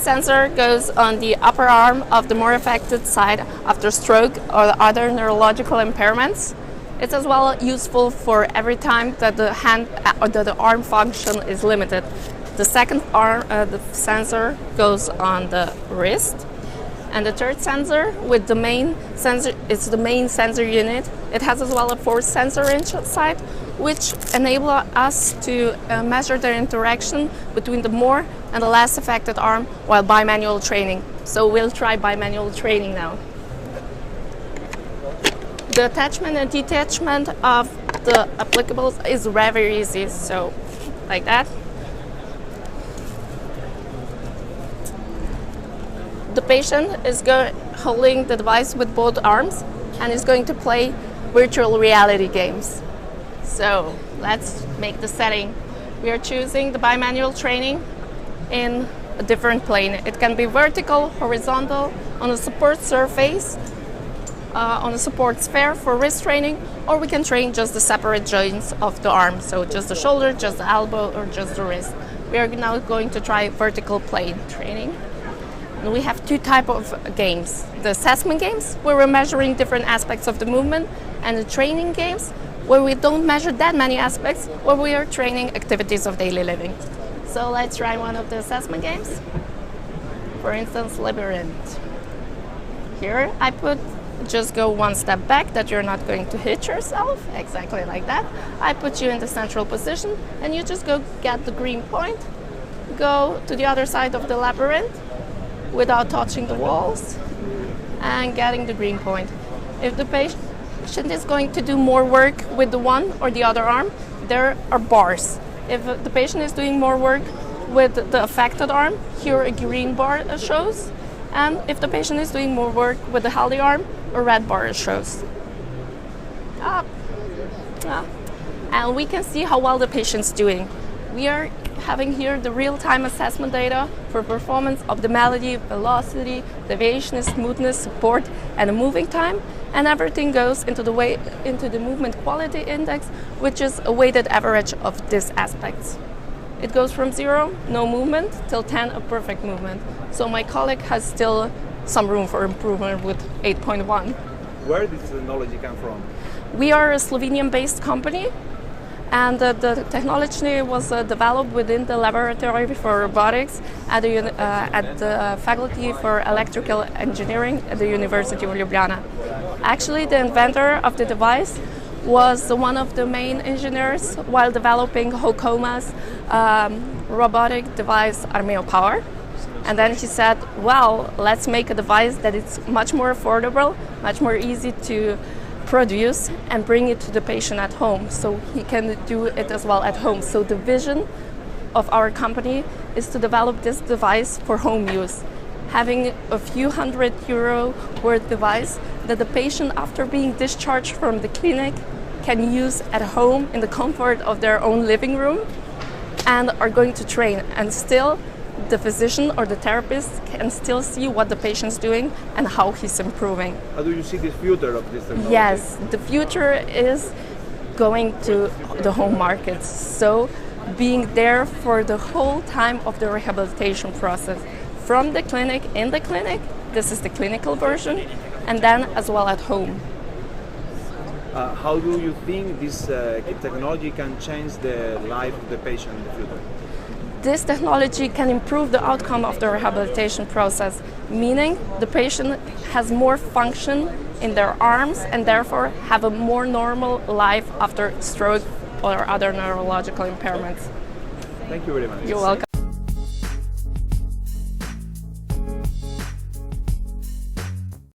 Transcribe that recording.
sensor goes on the upper arm of the more affected side after stroke or other neurological impairments. It's as well useful for every time that the hand or the arm function is limited. The second arm, the sensor goes on the wrist. And the third sensor, with the main sensor, it's the main sensor unit. It has as well a fourth sensor inside, which enable us to measure the interaction between the more and the less affected arm while bimanual training. So we'll try bimanual training now. The attachment and detachment of the applicables is very easy. So like that. The patient is holding the device with both arms and is going to play virtual reality games. So let's make the setting. We are choosing the bimanual training in a different plane. It can be vertical, horizontal, on a support surface, on a support sphere for wrist training, or we can train just the separate joints of the arm. So just the shoulder, just the elbow, or just the wrist. We are now going to try vertical plane training. We have two types of games. The assessment games, where we're measuring different aspects of the movement, and the training games, where we don't measure that many aspects, where we are training activities of daily living. So let's try one of the assessment games. For instance, Labyrinth. Here I just go one step back, that you're not going to hit yourself, exactly like that. I put you in the central position, and you just go get the green point, go to the other side of the labyrinth, without touching the walls and getting the green point. If the patient is going to do more work with the one or the other arm, there are bars. If the patient is doing more work with the affected arm, here a green bar shows. And if the patient is doing more work with the healthy arm, a red bar shows. And we can see how well the patient's doing. We are having here the real-time assessment data for performance, optimality, velocity, deviation, smoothness, support, and the moving time. And everything goes into the movement quality index, which is a weighted average of these aspects. It goes from 0, no movement, till 10, a perfect movement. So my colleague has still some room for improvement with 8.1. Where did this technology come from? We are a Slovenian-based company. And the technology was developed within the laboratory for robotics at the Faculty for Electrical Engineering at the University of Ljubljana. Actually, the inventor of the device was one of the main engineers while developing Hokoma's robotic device Bimeo Power. And then he said, well, let's make a device that is much more affordable, much more easy to produce and bring it to the patient at home, so he can do it as well at home. So the vision of our company is to develop this device for home use, having a few €100 worth device that the patient, after being discharged from the clinic, can use at home in the comfort of their own living room, and are going to train, and still the physician or the therapist can still see what the patient's doing and how he's improving. How do you see the future of this technology? Yes, the future is going to the home markets. So being there for the whole time of the rehabilitation process. From the clinic, in the clinic, this is the clinical version, and then as well at home. How do you think this technology can change the life of the patient in the future? This technology can improve the outcome of the rehabilitation process, meaning the patient has more function in their arms and therefore have a more normal life after stroke or other neurological impairments. Thank you very much. You're welcome.